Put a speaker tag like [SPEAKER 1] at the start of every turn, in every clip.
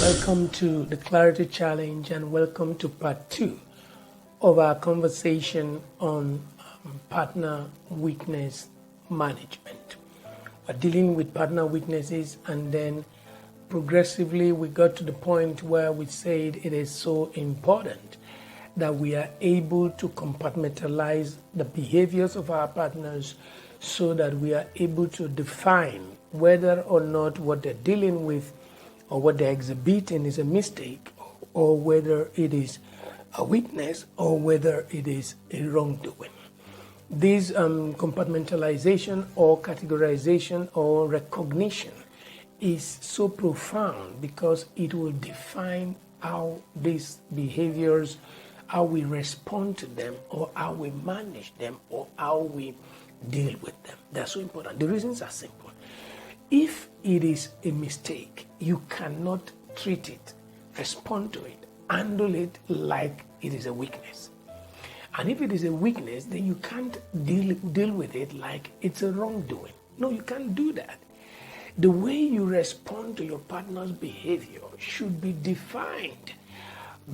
[SPEAKER 1] Welcome to the Clarity Challenge and welcome to part 2 of our conversation on partner weakness management. We're dealing with partner weaknesses, and then progressively we got to the point where we said it is so important that we are able to compartmentalize the behaviors of our partners so that we are able to define whether or not what they're dealing with or what they're exhibiting is a mistake, or whether it is a weakness, or whether it is a wrongdoing. This compartmentalization or categorization or recognition is so profound because it will define how these behaviors, how we respond to them, or how we manage them, or how we deal with them. They're so important. The reasons are simple. If it is a mistake, you cannot treat it, respond to it, handle it like it is a weakness. And if it is a weakness, then you can't deal with it like it's a wrongdoing. No, you can't do that. The way you respond to your partner's behavior should be defined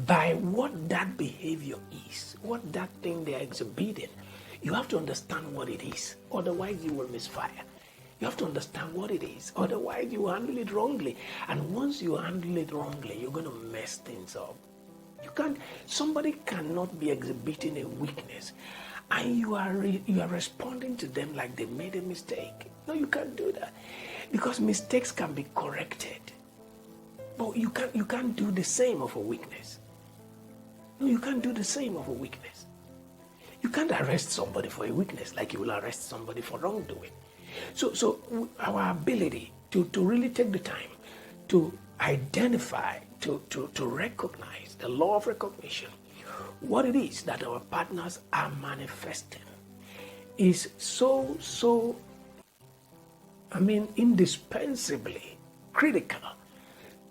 [SPEAKER 1] by what that behavior is, what that thing they're exhibiting. You have to understand what it is, otherwise you will misfire. You have to understand what it is, otherwise you handle it wrongly. And once you handle it wrongly, you're going to mess things up. Somebody cannot be exhibiting a weakness and you are responding to them like they made a mistake. No, you can't do that, because mistakes can be corrected. But you can't do the same of a weakness. No, you can't do the same of a weakness. You can't arrest somebody for a weakness like you will arrest somebody for wrongdoing. So our ability to really take the time to identify, to recognize the law of recognition, what it is that our partners are manifesting, is so indispensably critical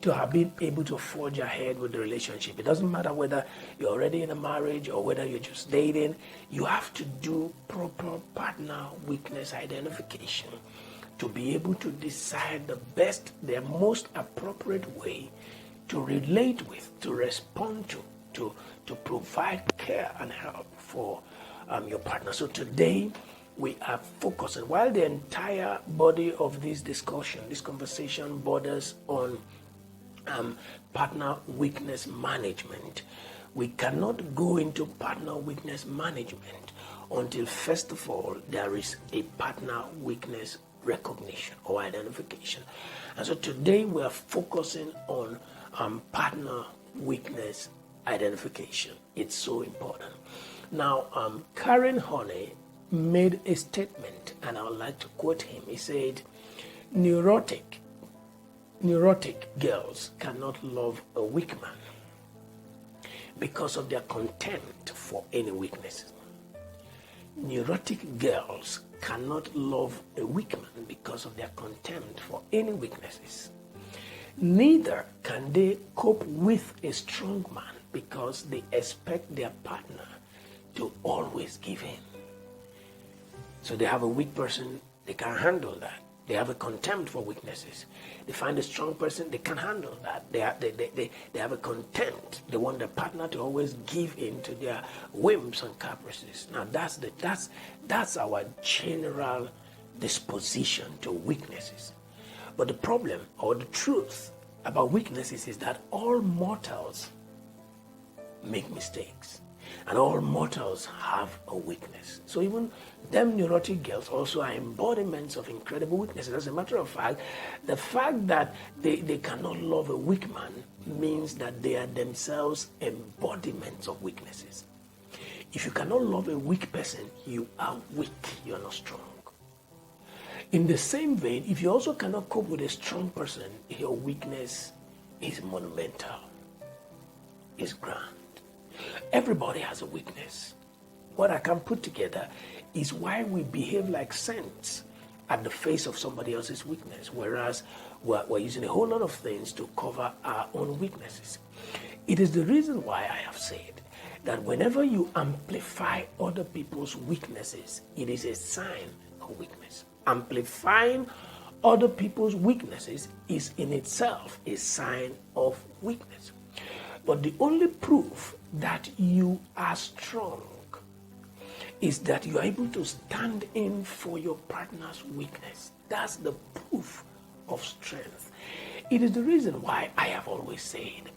[SPEAKER 1] to have been able to forge ahead with the relationship. It doesn't matter whether you're already in a marriage or whether you're just dating. You have to do proper partner weakness identification to be able to decide the most appropriate way to relate with, to respond to provide care and help for your partner. So today we are focusing, while the entire body of this discussion, this conversation borders on partner weakness management, we cannot go into partner weakness management until first of all there is a partner weakness recognition or identification. And so today we are focusing on partner weakness identification. It's so important. Now, Karen Honey made a statement, and I would like to quote him. He said, neurotic girls cannot love a weak man because of their contempt for any weaknesses. Neurotic girls cannot love a weak man because of their contempt for any weaknesses. Neither can they cope with a strong man because they expect their partner to always give in. So they have a weak person, they can't handle that. They have a contempt for weaknesses. They find a strong person, they can handle that. They have a contempt. They want their partner to always give in to their whims and caprices. Now that's our general disposition to weaknesses. But the problem or the truth about weaknesses is that all mortals make mistakes. And all mortals have a weakness. So even them neurotic girls also are embodiments of incredible weaknesses. As a matter of fact, the fact that they cannot love a weak man means that they are themselves embodiments of weaknesses. If you cannot love a weak person, you are weak, you are not strong. In the same vein, if you also cannot cope with a strong person, your weakness is monumental, is grand. Everybody has a weakness. What I can put together is why we behave like saints at the face of somebody else's weakness, whereas we're using a whole lot of things to cover our own weaknesses. It is the reason why I have said that whenever you amplify other people's weaknesses, it is a sign of weakness. Amplifying other people's weaknesses is in itself a sign of weakness. But the only proof that you are strong is that you are able to stand in for your partner's weakness. That's the proof of strength. It is the reason why I have always said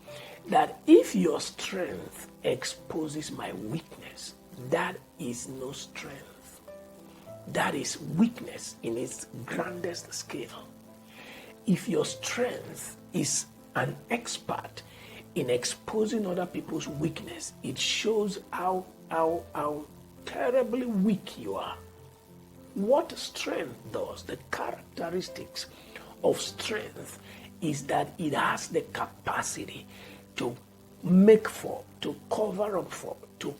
[SPEAKER 1] that if your strength exposes my weakness, that is no strength. That is weakness in its grandest scale. If your strength is an expert in exposing other people's weakness, it shows how terribly weak you are. What strength does, the characteristics of strength, is that it has the capacity to make for, to cover up for, to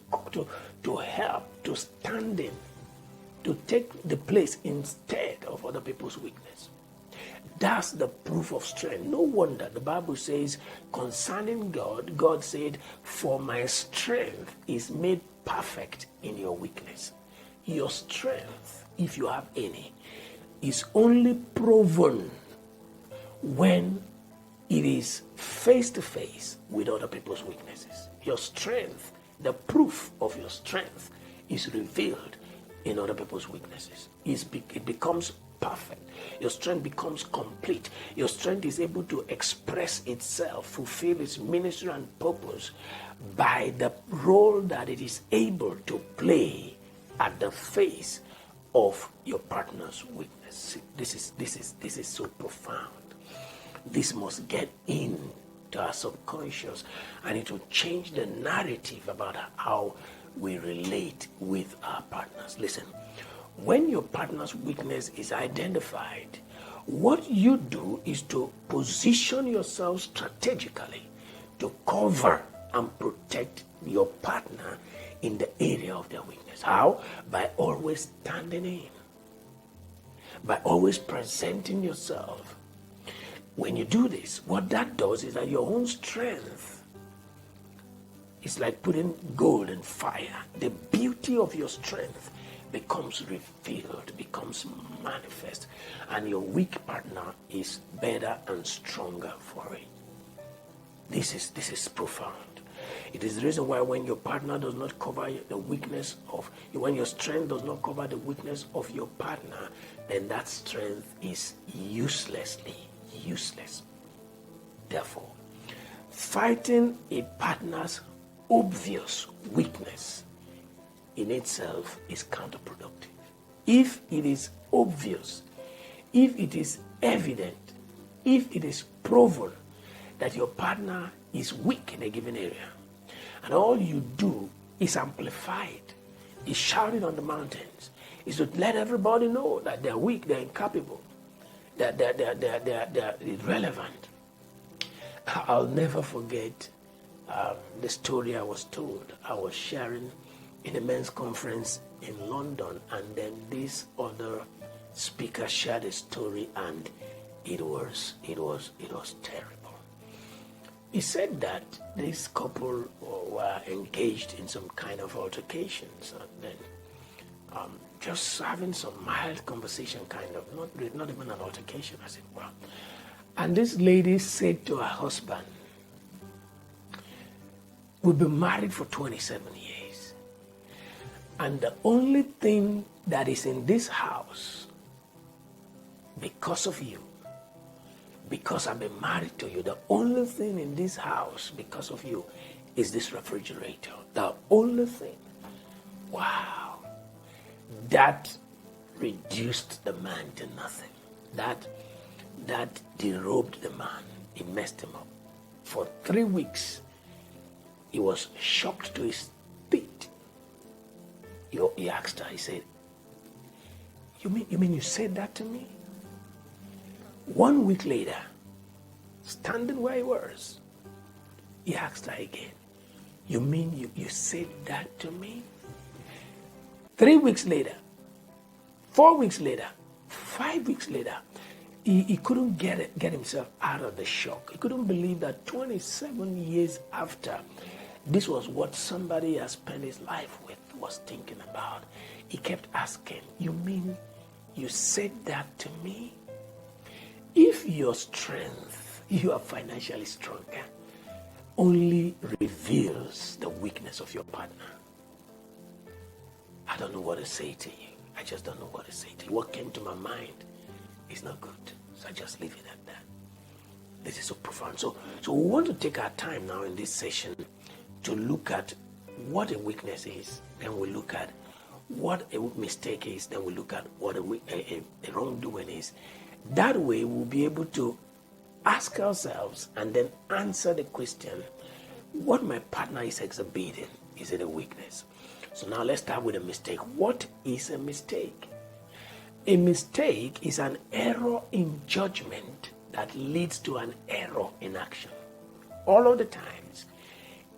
[SPEAKER 1] help, to stand in, to take the place instead of other people's weakness. That's the proof of strength. No wonder the Bible says concerning God, God said, "For my strength is made perfect in your weakness." Your strength, if you have any, is only proven when it is face to face with other people's weaknesses. Your strength, the proof of your strength, is revealed in other people's weaknesses. It becomes perfect. Your strength becomes complete. Your strength is able to express itself, fulfill its ministry and purpose by the role that it is able to play at the face of your partner's weakness. This is so profound. This must get into our subconscious, and it will change the narrative about how we relate with our partners. Listen, when your partner's weakness is identified, what you do is to position yourself strategically to cover and protect your partner in the area of their weakness. How? By always standing in, by always presenting yourself. When you do this, what that does is that your own strength is like putting gold in fire. The beauty of your strength becomes revealed, becomes manifest, and your weak partner is better and stronger for it. This is profound. It is the reason why when your partner does not cover the weakness of, when your strength does not cover the weakness of your partner, then that strength is uselessly useless. Therefore, fighting a partner's obvious weakness in itself is counterproductive. If it is obvious, if it is evident, if it is proven that your partner is weak in a given area, and all you do is amplify it, is shout it on the mountains, is to let everybody know that they're weak, they're incapable, that they're irrelevant. I'll never forget the story I was told. I was sharing in a men's conference in London, and then this other speaker shared a story, and it was terrible. He said that this couple were engaged in some kind of altercations, and then just having some mild conversation, kind of, not even an altercation, as it were. And this lady said to her husband, "We've been married for 27 years. And the only thing that is in this house, because of you, because I've been married to you, the only thing in this house, because of you, is this refrigerator. The only thing." Wow. That reduced the man to nothing. That derobed the man. It messed him up. For 3 weeks, he was shocked to his feet. He asked her, he said, you mean you said that to me?" 1 week later, standing where he was, he asked her again, "You mean you said that to me?" 3 weeks later, 4 weeks later, 5 weeks later, he couldn't get himself out of the shock. He couldn't believe that 27 years after, this was what somebody has spent his life with was thinking about. He kept asking, "You mean you said that to me?" If your strength, you are financially stronger, only reveals the weakness of your partner, I don't know what to say to you. I just don't know what to say to you. What came to my mind is not good. So I just leave it at that. This is so profound. So we want to take our time now in this session to look at what a weakness is. Then we look at what a mistake is. Then we look at what a wrongdoing is. That way we'll be able to ask ourselves and then answer the question, what my partner is exhibiting, is it a weakness? So now let's start with a mistake. What is a mistake? A mistake is an error in judgment that leads to an error in action. All of the times,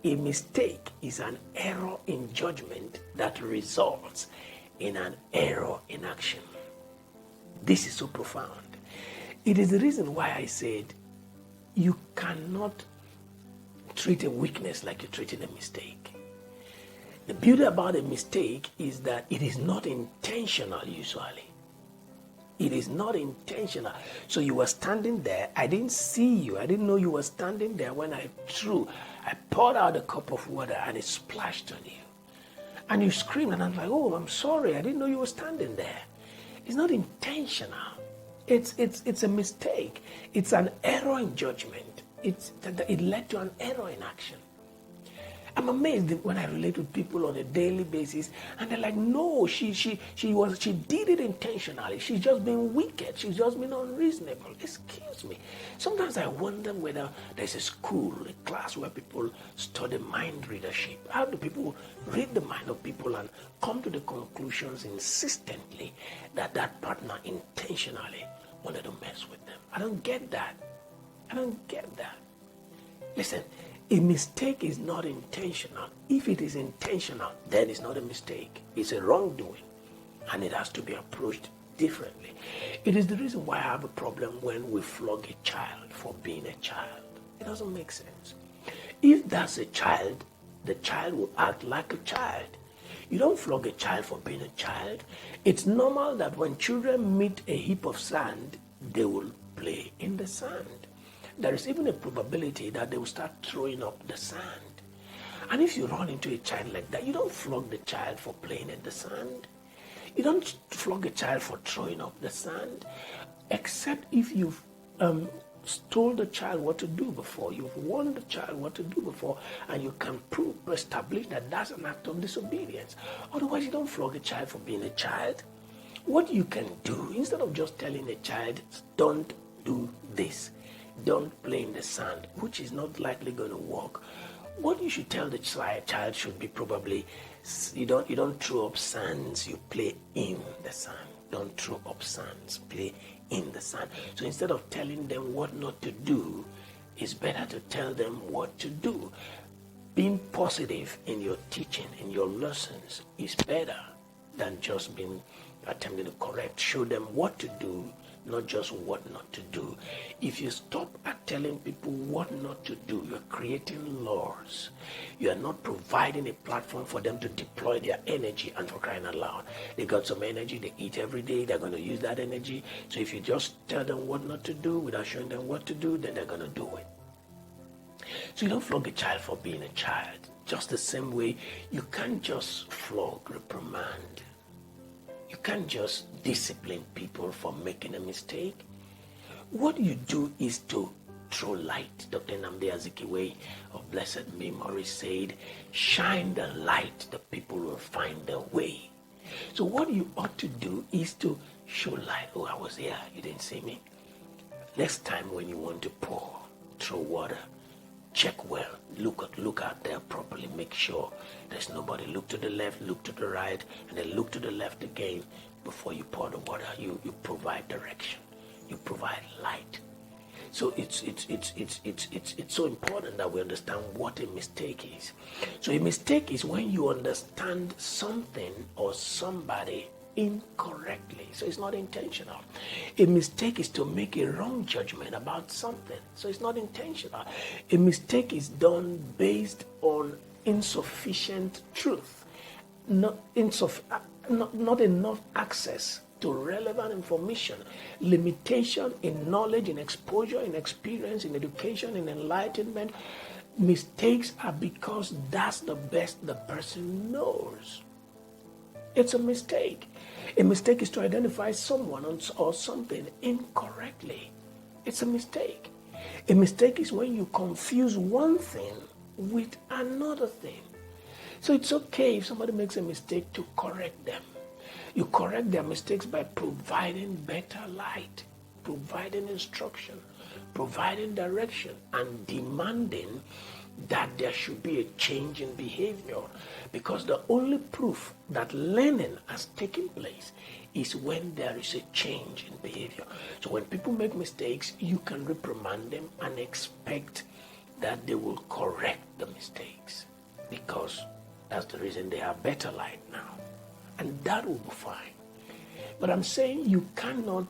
[SPEAKER 1] a mistake is an error in judgment that results in an error in action. This is so profound. It is the reason why I said you cannot treat a weakness like you're treating a mistake. The beauty about a mistake is that it is not intentional usually. It is not intentional. So you were standing there. I didn't see you. I didn't know you were standing there when I poured out a cup of water and it splashed on you. And you screamed and I'm like, oh, I'm sorry. I didn't know you were standing there. It's not intentional. It's a mistake. It's an error in judgment. It led to an error in action. I'm amazed when I relate with people on a daily basis, and they're like, "No, she did it intentionally. She's just been wicked. She's just been unreasonable." Excuse me. Sometimes I wonder whether there's a school, a class where people study mind readership. How do people read the mind of people and come to the conclusions insistently that that partner intentionally wanted to mess with them? I don't get that. I don't get that. Listen. A mistake is not intentional. If it is intentional, then it's not a mistake. It's a wrongdoing, and it has to be approached differently. It is the reason why I have a problem when we flog a child for being a child. It doesn't make sense. If that's a child, the child will act like a child. You don't flog a child for being a child. It's normal that when children meet a heap of sand, they will play in the sand. There is even a probability that they will start throwing up the sand. And if you run into a child like that, you don't flog the child for playing in the sand. You don't flog a child for throwing up the sand, except if you've told the child what to do before, you've warned the child what to do before, and you can establish that that's an act of disobedience. Otherwise, you don't flog a child for being a child. What you can do, instead of just telling a child, don't do this, don't play in the sand, which is not likely going to work. What you should tell the child should be probably, you don't throw up sands, you play in the sand. Don't throw up sands, play in the sand. So instead of telling them what not to do, it's better to tell them what to do. Being positive in your teaching, in your lessons, is better than just attempting to correct. Show them what to do, not just what not to do. If you stop at telling people what not to do, you're creating laws. You are not providing a platform for them to deploy their energy. And for crying out loud, they got some energy, they eat every day, they're going to use that energy. So if you just tell them what not to do without showing them what to do, then they're going to do it. So you don't flog a child for being a child. Just the same way, you can't just flog, reprimand. You can't just discipline people for making a mistake. What you do is to throw light. Dr. Nnamdi Azikiwe of blessed memory said, shine the light, the people will find their way. So what you ought to do is to show light. Oh, I was here, you didn't see me. Next time when you want to pour, throw water, check well, look out there properly, make sure there's nobody. Look to the left, look to the right, and then look to the left again before you pour the water. You provide direction, you provide light. So it's so important that we understand what a mistake is. So a mistake is when you understand something or somebody incorrectly. So it's not intentional. A mistake is to make a wrong judgment about something. So it's not intentional. A mistake is done based on insufficient truth, not enough access to relevant information, limitation in knowledge, in exposure, in experience, in education, in enlightenment. Mistakes are because that's the best the person knows. It's a mistake. A mistake is to identify someone or something incorrectly. It's a mistake. A mistake is when you confuse one thing with another thing. So it's okay if somebody makes a mistake to correct them. You correct their mistakes by providing better light, providing instruction, providing direction, and demanding that there should be a change in behavior. Because the only proof that learning has taken place is when there is a change in behavior. So when people make mistakes, you can reprimand them and expect that they will correct the mistakes, because that's the reason they have better light now. And that will be fine. But I'm saying you cannot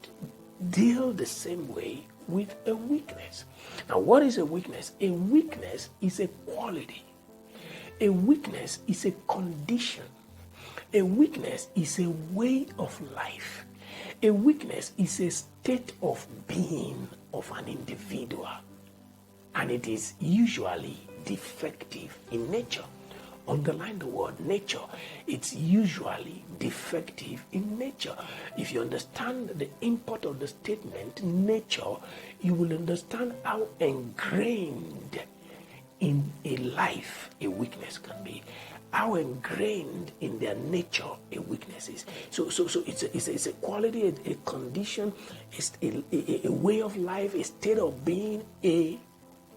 [SPEAKER 1] deal the same way with a weakness. Now, what is a weakness? A weakness is a quality. A weakness is a condition. A weakness is a way of life. A weakness is a state of being of an individual. And it is usually defective in nature. Underline the word nature. It's usually defective in nature. If you understand the import of the statement nature, you will understand how ingrained in a life a weakness can be, how ingrained in their nature a weakness is. So it's a quality, a condition, it's a way of life, a state of being, a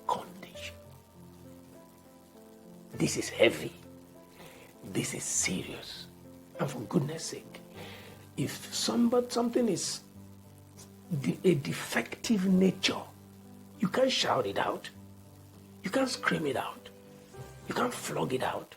[SPEAKER 1] condition. This is heavy. This is serious. And for goodness sake, if something is a defective nature, you can't shout it out. You can't scream it out. You can't flog it out.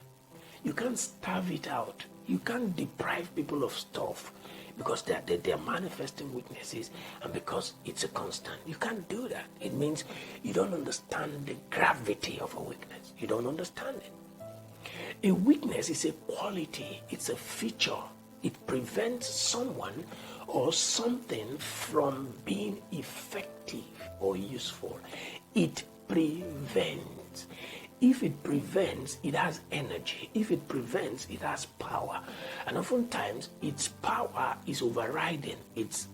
[SPEAKER 1] You can't starve it out. You can't deprive people of stuff because they're manifesting weaknesses, and because it's a constant. You can't do that. It means you don't understand the gravity of a weakness. You don't understand it. A weakness is a quality. It's a feature. It prevents someone or something from being effective or useful. It prevents. If it prevents, it has energy. If it prevents, it has power. And oftentimes, its power is overriding. It's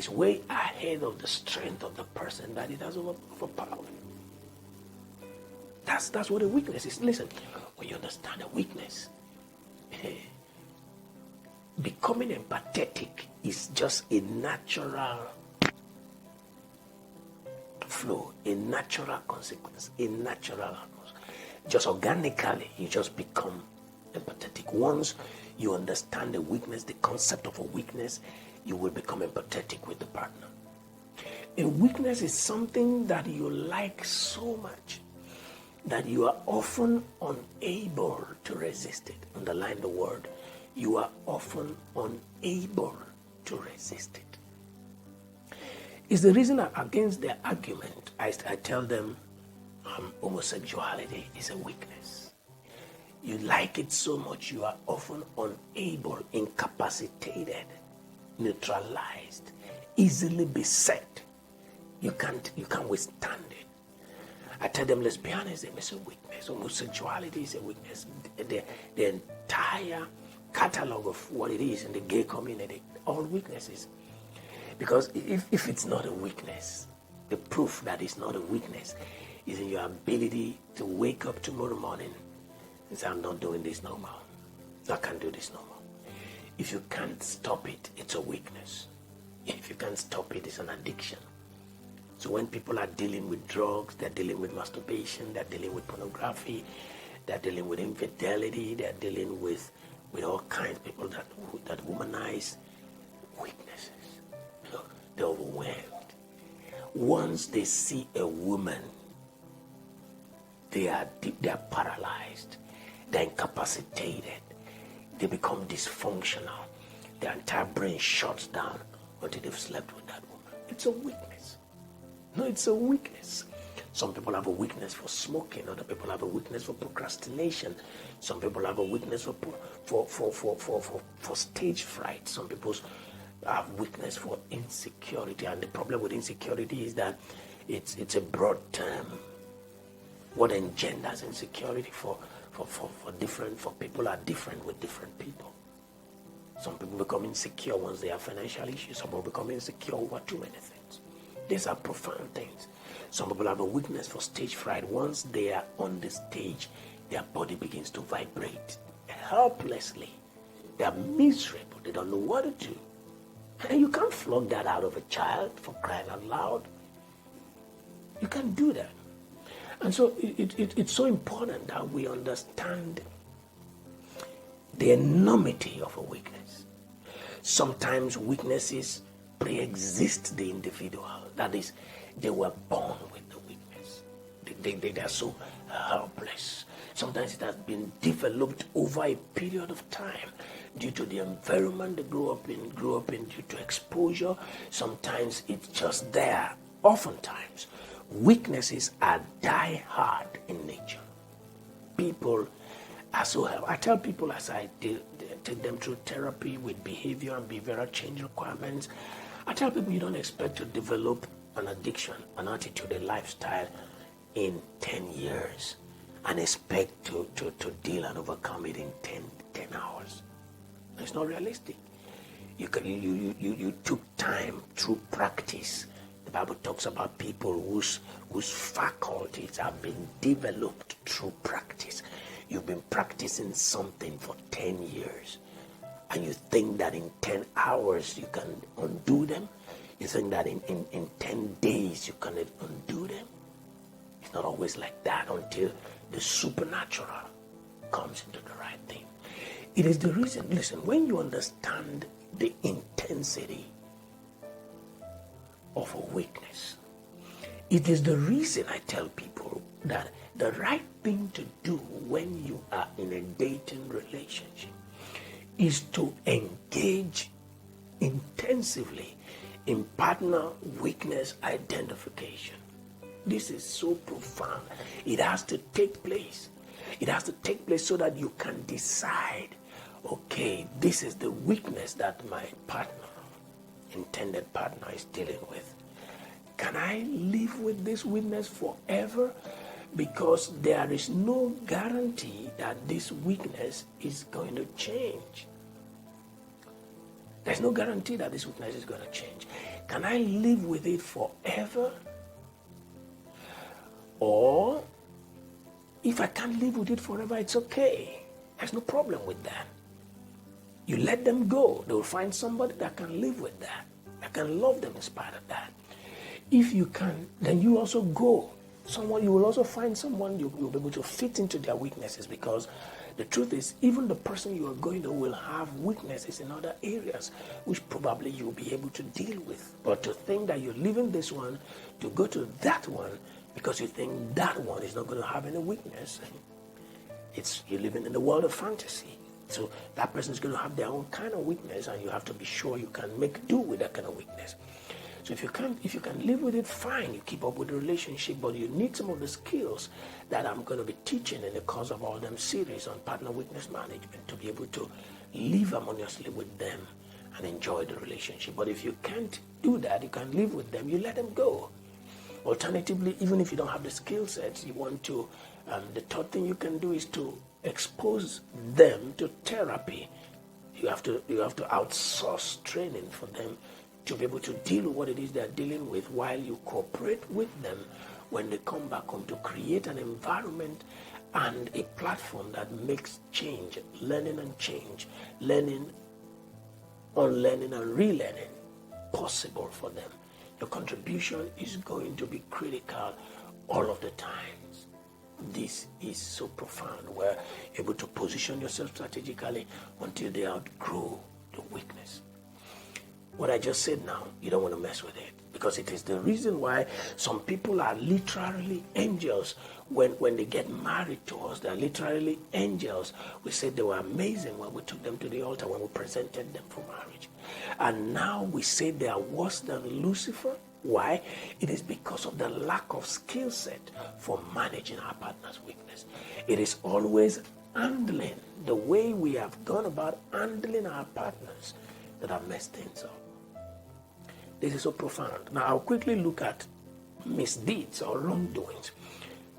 [SPEAKER 1] way ahead of the strength of the person that it has overpowered. That's what a weakness is. Listen, when you understand a weakness, becoming empathetic is just a natural flow, a natural consequence, a natural, just organically, you just become empathetic. Once you understand the weakness, the concept of a weakness, you will become empathetic with the partner. A weakness is something that you like so much that you are often unable to resist it. Underline the word. You are often unable to resist it. It's the reason against their argument, I tell them homosexuality is a weakness. You like it so much, you are often unable, incapacitated, neutralized, easily beset. You can't withstand it. I tell them lesbianism is a weakness. Homosexuality is a weakness. The entire catalog of what it is in the gay community, all weaknesses. Because if it's not a weakness, the proof that it's not a weakness is in your ability to wake up tomorrow morning and say, I'm not doing this no more. I can't do this no more. If you can't stop it, it's a weakness. If you can't stop it, it's an addiction. So when people are dealing with drugs, they're dealing with masturbation, they're dealing with pornography, they're dealing with infidelity, they're dealing with all kinds of people that womanize weaknesses. They're overwhelmed. Once they see a woman, they are paralyzed, they're incapacitated, they become dysfunctional. Their entire brain shuts down until they've slept with that woman. It's a weakness. No, it's a weakness. Some people have a weakness for smoking. Other people have a weakness for procrastination. Some people have a weakness for stage fright. Some people
[SPEAKER 2] I have weakness for insecurity, and the problem with insecurity is that it's a broad term. What engenders insecurity for people are different with different people. Some people become insecure once they have financial issues. Some people become insecure over too many things. These are profound things. Some people have a weakness for stage fright. Once they are on the stage, their body begins to vibrate helplessly. They are miserable. They don't know what to do. And you can't flog that out of a child, for crying out loud. You can't do that. And so it's so important that we understand the enormity of a weakness. Sometimes weaknesses pre-exist the individual. That is, they were born with the weakness. They are so helpless. Sometimes it has been developed over a period of time due to the environment they grew up in due to exposure. Sometimes it's just there. Oftentimes, weaknesses are die-hard in nature. People are so helpful. I tell people as I take them through therapy with behavior and behavioral change requirements, I tell people you don't expect to develop an addiction, an attitude, a lifestyle in 10 years and expect to deal and overcome it in 10 hours. It's not realistic. You took time through practice. The Bible talks about people whose faculties have been developed through practice. You've been practicing something for 10 years, and you think that in 10 hours you can undo them? You think that in 10 days you can undo them? It's not always like that until the supernatural comes into the right thing. It is the reason, listen, when you understand the intensity of a weakness, it is the reason I tell people that the right thing to do when you are in a dating relationship is to engage intensively in partner weakness identification. This is so profound. It has to take place. It has to take place so that you can decide, okay, this is the weakness that my partner, intended partner, is dealing with. Can I live with this weakness forever? Because there is no guarantee that this weakness is going to change. There's no guarantee that this weakness is going to change. Can I live with it forever? Or, if I can't live with it forever, it's okay. There's no problem with that. You let them go. They will find somebody that can live with that can love them in spite of that. If you can, then you also go. You will also find someone you'll be able to fit into their weaknesses, because the truth is, even the person you are going to will have weaknesses in other areas, which probably you'll be able to deal with. But to think that you're leaving this one to go to that one because you think that one is not going to have any weakness, you're living in the world of fantasy. So that person is going to have their own kind of weakness, and you have to be sure you can make do with that kind of weakness. So if you can live with it, fine, you keep up with the relationship, but you need some of the skills that I'm going to be teaching in the course of all them series on partner weakness management to be able to live harmoniously with them and enjoy the relationship. But if you can't do that, you can't live with them, you let them go. Alternatively, even if you don't have the skill sets, you want to, the third thing you can do is to expose them to therapy. You have to outsource training for them to be able to deal with what it is they're dealing with, while you cooperate with them when they come back home, to create an environment and a platform that makes change, learning and change, learning, unlearning and relearning possible for them. Your contribution is going to be critical all of the times. This is so profound, where you're able to position yourself strategically until they outgrow the weakness. What I just said now, you don't want to mess with it, because it is the reason why some people are literally angels. When they get married to us, they're literally angels. We said they were amazing when we took them to the altar, when we presented them for marriage. And now we say they are worse than Lucifer. Why? It is because of the lack of skill set for managing our partner's weakness. It is always handling, the way we have gone about handling our partners, that have messed things up. This is so profound. Now, I'll quickly look at misdeeds or wrongdoings.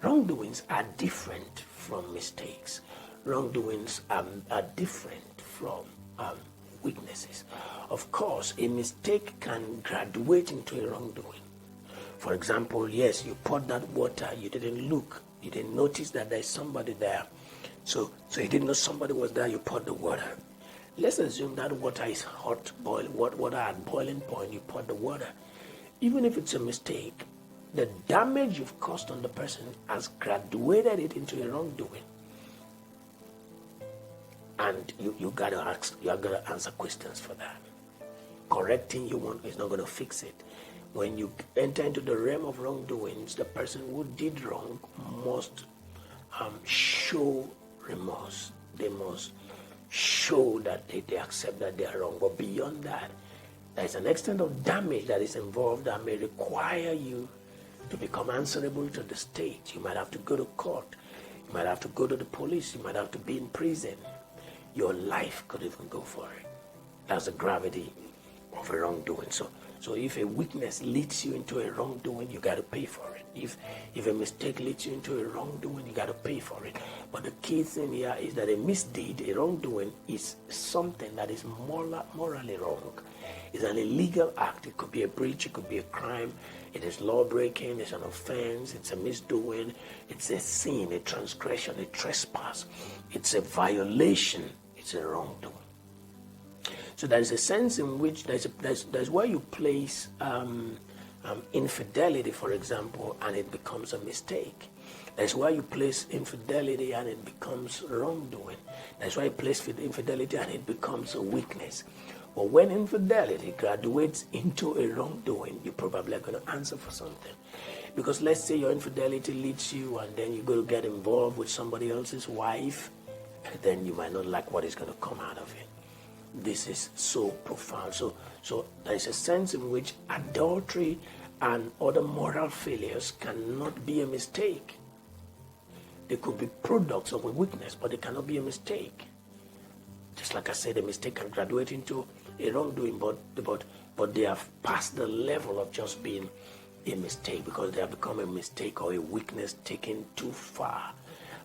[SPEAKER 2] Wrongdoings are different from mistakes. Wrongdoings are different from weaknesses. Of course, a mistake can graduate into a wrongdoing. For example, yes, you poured that water, you didn't look, you didn't notice that there's somebody there. So you didn't know somebody was there, you poured the water. Let's assume that water is hot, water at boiling point, you poured the water. Even if it's a mistake, the damage you've caused on the person has graduated it into a wrongdoing. And you gotta answer questions for that. Correcting you want is not gonna fix it. When you enter into the realm of wrongdoings, the person who did wrong must show remorse. They must show that they accept that they are wrong. But beyond that, there is an extent of damage that is involved that may require you to become answerable to the state. You might have to go to court. You might have to go to the police. You might have to be in prison. Your life could even go for it. That's the gravity of a wrongdoing. So if a weakness leads you into a wrongdoing, you got to pay for it. If a mistake leads you into a wrongdoing, you got to pay for it. But the key thing here is that a misdeed, a wrongdoing, is something that is morally wrong. It's an illegal act. It could be a breach. It could be a crime. It is law breaking. It's an offense. It's a misdoing. It's a sin, a transgression, a trespass. It's a violation. It's a wrongdoing. So there is a sense in which there's where you place infidelity, for example, and it becomes a mistake. That's why you place infidelity and it becomes wrongdoing. That's why you place infidelity and it becomes a weakness. But when infidelity graduates into a wrongdoing, you probably are going to answer for something. Because let's say your infidelity leads you and then you go to get involved with somebody else's wife, and then you might not like what is going to come out of it. This is so profound. So there is a sense in which adultery and other moral failures cannot be a mistake. They could be products of a weakness, but they cannot be a mistake. Just like I said, a mistake can graduate into a wrongdoing, but they have passed the level of just being a mistake because they have become a mistake or a weakness taken too far.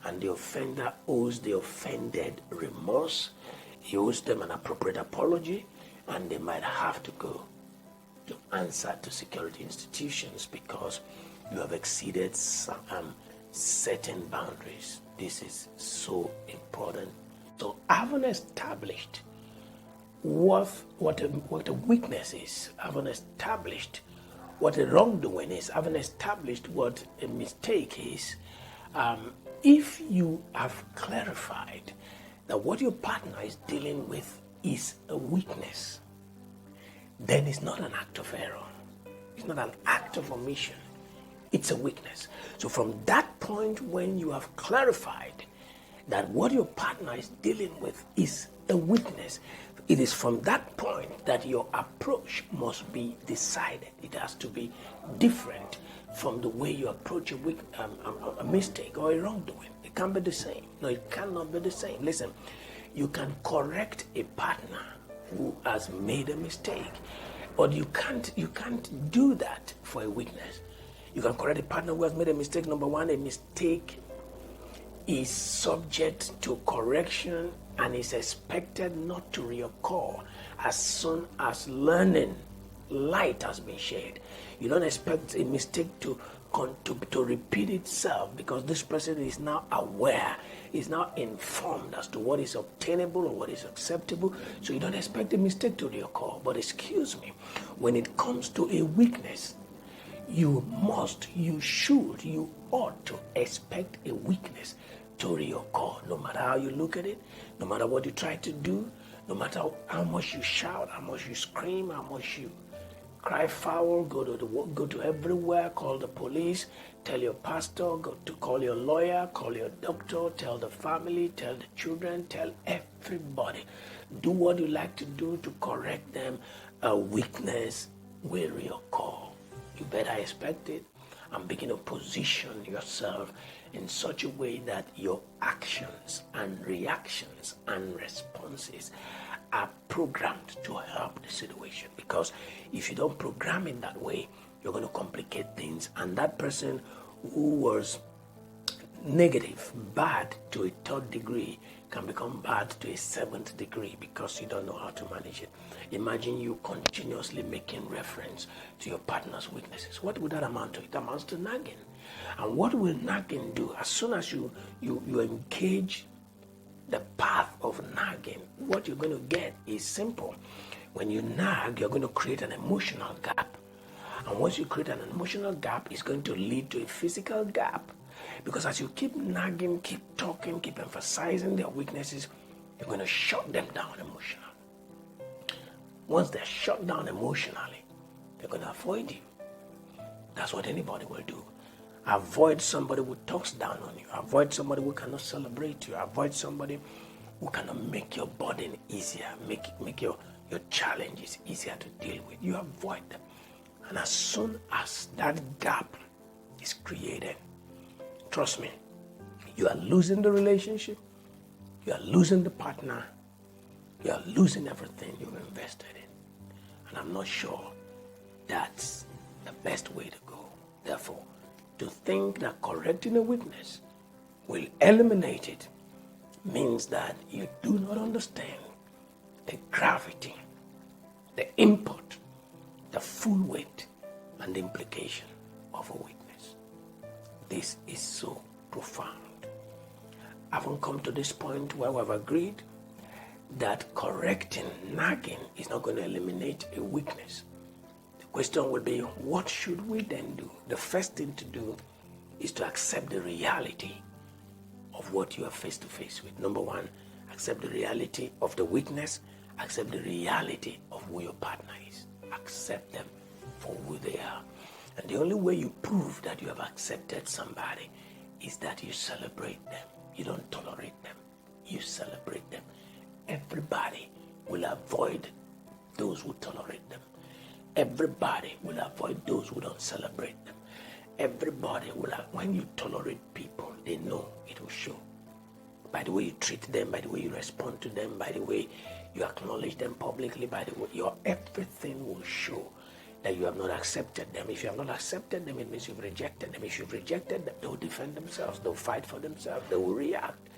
[SPEAKER 2] And the offender owes the offended remorse. He owes them an appropriate apology, and they might have to go to answer to security institutions because you have exceeded certain boundaries. This is so important. So having established what a weakness is, having established what a wrongdoing is, having established what a mistake is, if you have clarified that what your partner is dealing with is a weakness, then it's not an act of error. It's not an act of omission. It's a weakness. So from that point when you have clarified that what your partner is dealing with is a weakness, it is from that point that your approach must be decided. It has to be different from the way you approach a mistake or a wrongdoing. It can't be the same. No, it cannot be the same. Listen, you can correct a partner who has made a mistake, but you can't do that for a weakness. You can correct a partner who has made a mistake. Number one, a mistake is subject to correction and is expected not to reoccur as soon as learning light has been shed. You don't expect a mistake to repeat itself because this person is now aware, is now informed as to what is obtainable or what is acceptable. So you don't expect a mistake to reoccur. But excuse me, when it comes to a weakness, you ought to expect a weakness to reoccur, no matter how you look at it, no matter what you try to do, no matter how much you shout, how much you scream, how much you cry foul, go to everywhere, call the police, tell your pastor, call your lawyer, call your doctor, tell the family, tell the children, tell everybody. Do what you like to do to correct them. A weakness will reoccur. You better expect it and begin to position yourself in such a way that your actions and reactions and responses are programmed to help the situation. Because if you don't program it that way, you're going to complicate things. And that person who was negative, bad to a third degree, can become bad to a seventh degree because you don't know how to manage it. Imagine you continuously making reference to your partner's weaknesses. What would that amount to? It amounts to nagging. And what will nagging do? As soon as you engage the path of nagging, what you're going to get is simple. When you nag, you're going to create an emotional gap. And once you create an emotional gap, it's going to lead to a physical gap. Because as you keep nagging, keep talking, keep emphasizing their weaknesses, you're going to shut them down emotionally. Once they're shut down emotionally, they're going to avoid you. That's what anybody will do. Avoid somebody who talks down on you. Avoid somebody who cannot celebrate you. Avoid somebody who cannot make your burden easier, make your challenges easier to deal with. You avoid them. And as soon as that gap is created, trust me, you are losing the relationship, you are losing the partner, you are losing everything you've invested in. And I'm not sure that's the best way to go. Therefore, to think that correcting a weakness will eliminate it means that you do not understand the gravity, the import, the full weight, and the implication of a weakness. This is so profound. Haven't come to this point where we've agreed that correcting nagging is not going to eliminate a weakness. The question will be, what should we then do? The first thing to do is to accept the reality of what you are face to face with. Number one, accept the reality of the weakness. Accept the reality of who your partner is. Accept them for who they are. And the only way you prove that you have accepted somebody is that you celebrate them. You don't tolerate them. You celebrate them. Everybody will avoid those who tolerate them. Everybody will avoid those who don't celebrate them. Everybody will, when you tolerate people, they know it will show. By the way you treat them, by the way you respond to them, by the way you acknowledge them publicly, by the way your everything will show that you have not accepted them. If you have not accepted them, it means you've rejected them. If you've rejected them, they will defend themselves, they'll fight for themselves, they will react.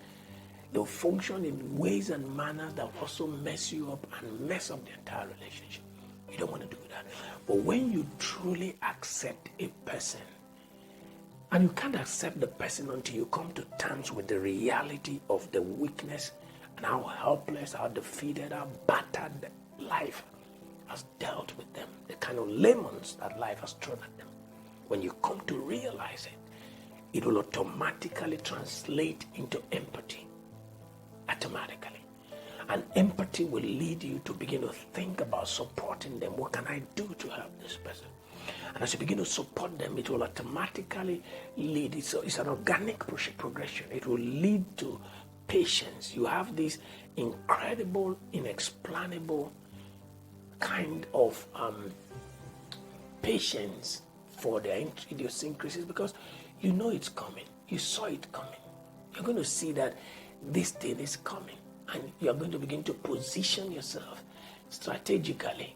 [SPEAKER 2] They'll function in ways and manners that will also mess you up and mess up the entire relationship. You don't want to do that. But when you truly accept a person, and you can't accept the person until you come to terms with the reality of the weakness and how helpless, how defeated, how battered life has dealt with them, the kind of lemons that life has thrown at them. When you come to realize it, it will automatically translate into empathy. Automatically. And empathy will lead you to begin to think about supporting them. What can I do to help this person? And as you begin to support them, it will automatically lead. It's an organic progression. It will lead to patience. You have this incredible, inexplainable kind of patience for their idiosyncrasies because you know it's coming. You saw it coming. You're going to see that this thing is coming. And you're going to begin to position yourself strategically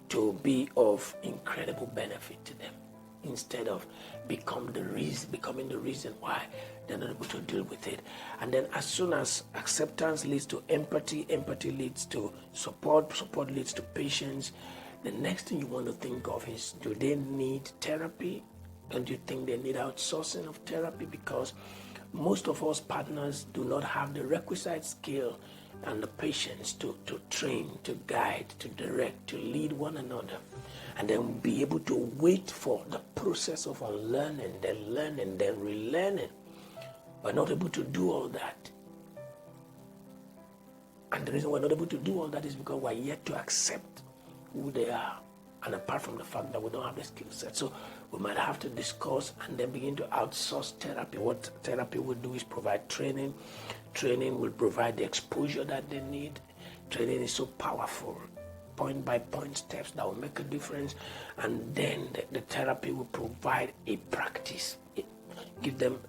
[SPEAKER 2] to be of incredible benefit to them instead of becoming the reason why they're not able to deal with it. And then as soon as acceptance leads to empathy, empathy leads to support, support leads to patience, the next thing you want to think of is, do they need therapy? Don't you think they need outsourcing of therapy? Because most of us partners do not have the requisite skill and the patience to train, to guide, to direct, to lead one another, and then be able to wait for the process of unlearning, then learning, then relearning. We're not able to do all that. And the reason we're not able to do all that is because we're yet to accept who they are. And apart from the fact that we don't have the skill set. So we might have to discuss and then begin to outsource therapy. What therapy will do is provide training. Training will provide the exposure that they need. Training is so powerful. Point by point steps that will make a difference. And then the therapy will provide a practice. Give them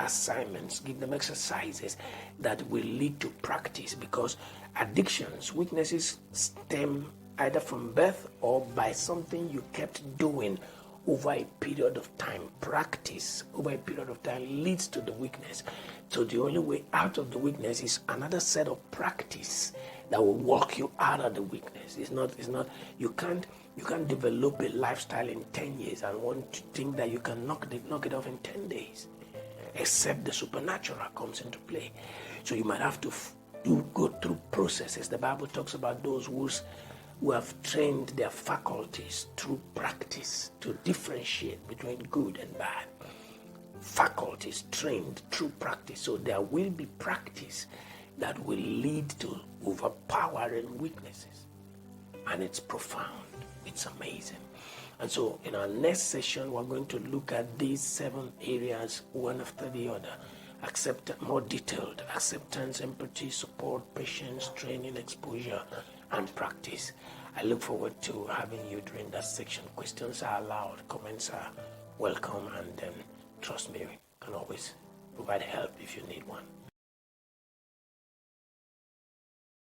[SPEAKER 2] assignments, give them exercises that will lead to practice, because addictions, weaknesses stem either from birth or by something you kept doing over a period of time. Practice over a period of time leads to the weakness. So the only way out of the weakness is another set of practice that will walk you out of the weakness. It's not you can't develop a lifestyle in 10 years and want to think that you can knock it off in 10 days, except the supernatural comes into play. So you might have to go through processes. The Bible talks about those who have trained their faculties through practice to differentiate between good and bad. Faculties trained through practice. So there will be practice that will lead to overpowering weaknesses. And it's profound. It's amazing. And so in our next session, we're going to look at these 7 areas, one after the other. More detailed: acceptance, empathy, support, patience, training, exposure, and practice. I look forward to having you during that section. Questions are allowed, comments are welcome, and trust me, we can always provide help if you need one.